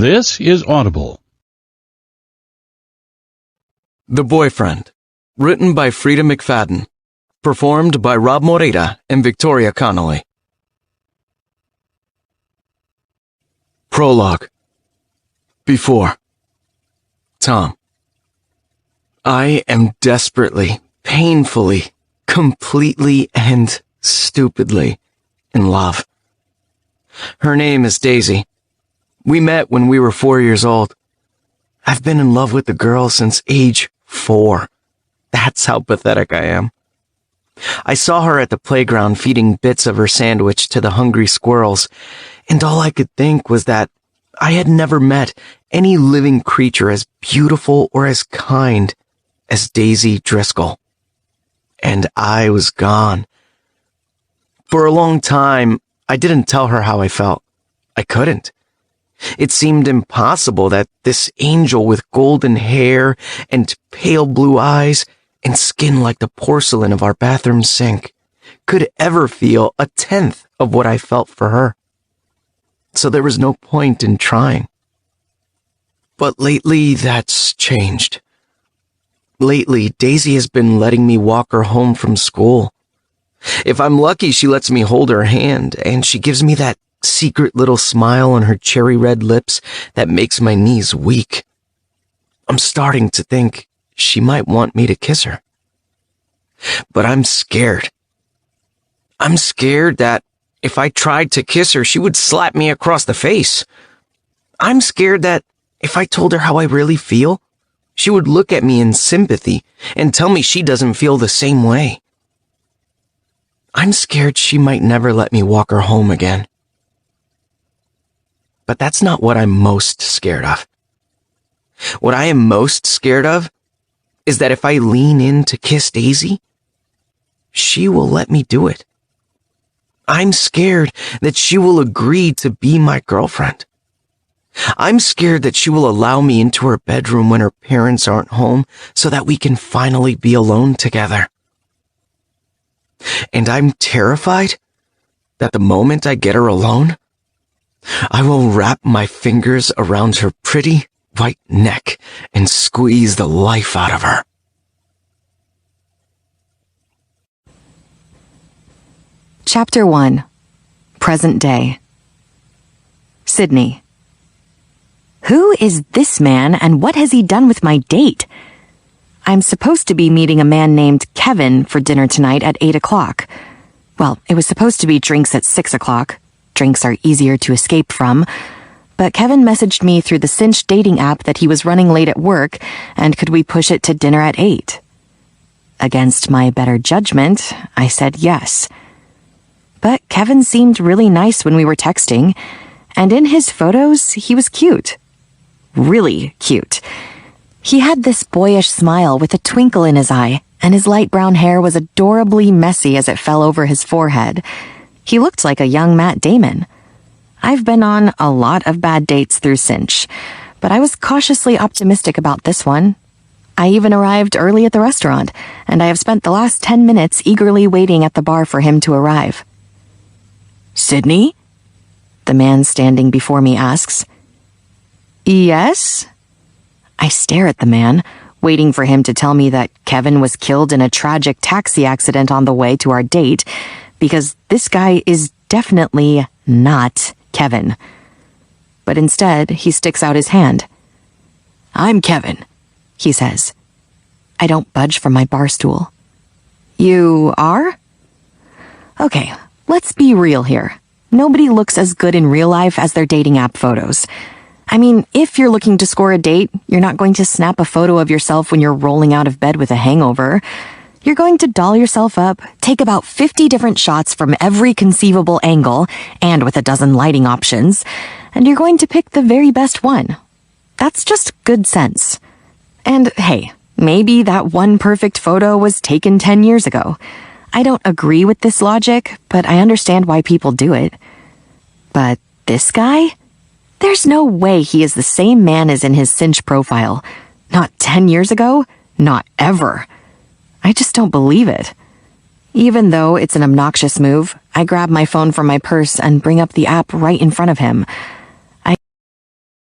This is Audible. The Boyfriend, written by Freida McFadden, performed by Rob Moreira and Victoria Connolly. Prologue. Before. Tom. I am desperately, painfully, completely, and stupidly in love. Her name is Daisy. We met when we were 4 years old. I've been in love with the girl since age 4. That's how pathetic I am. I saw her at the playground feeding bits of her sandwich to the hungry squirrels, and all I could think was that I had never met any living creature as beautiful or as kind as Daisy Driscoll. And I was gone. For a long time, I didn't tell her how I felt. I couldn't. It seemed impossible that this angel with golden hair and pale blue eyes and skin like the porcelain of our bathroom sink could ever feel a tenth of what I felt for her. So there was no point in trying. But lately, that's changed. Lately, Daisy has been letting me walk her home from school. If I'm lucky, she lets me hold her hand, and she gives me that secret little smile on her cherry red lips that makes my knees weak. I'm starting to think she might want me to kiss her. But I'm scared. I'm scared that if I tried to kiss her, she would slap me across the face. I'm scared that if I told her how I really feel, she would look at me in sympathy and tell me she doesn't feel the same way. I'm scared she might never let me walk her home again. But that's not what I'm most scared of. What I am most scared of is that if I lean in to kiss Daisy, she will let me do it. I'm scared that she will agree to be my girlfriend. I'm scared that she will allow me into her bedroom when her parents aren't home so that we can finally be alone together. And I'm terrified that the moment I get her alone, I will wrap my fingers around her pretty white neck and squeeze the life out of her. Chapter 1. Present Day. Sydney. Who is this man and what has he done with my date? I'm supposed to be meeting a man named Kevin for dinner tonight at 8 o'clock. Well, it was supposed to be drinks at 6 o'clock. Drinks are easier to escape from. But Kevin messaged me through the Cinch dating app that he was running late at work and could we push it to dinner at 8. Against my better judgment, I said yes. But Kevin seemed really nice when we were texting, and in his photos, he was cute. Really cute. He had this boyish smile with a twinkle in his eye, and his light brown hair was adorably messy as it fell over his forehead. He looked like a young Matt Damon. I've been on a lot of bad dates through Cinch, but I was cautiously optimistic about this one. I even arrived early at the restaurant, and I have spent the last 10 minutes eagerly waiting at the bar for him to arrive. Sydney? The man standing before me asks. Yes? I stare at the man, waiting for him to tell me that Kevin was killed in a tragic taxi accident on the way to our date, because this guy is definitely not Kevin. But instead, he sticks out his hand. I'm Kevin, he says. I don't budge from my bar stool. You are? Okay, let's be real here. Nobody looks as good in real life as their dating app photos. I mean, if you're looking to score a date, you're not going to snap a photo of yourself when you're rolling out of bed with a hangover. You're going to doll yourself up, take about 50 different shots from every conceivable angle, and with a dozen lighting options, and you're going to pick the very best one. That's just good sense. And hey, maybe that one perfect photo was taken 10 years ago. I don't agree with this logic, but I understand why people do it. But this guy? There's no way he is the same man as in his Cinch profile. Not 10 years ago, not ever. I just don't believe it. Even though it's an obnoxious move, I grab my phone from my purse and bring up the app right in front of him.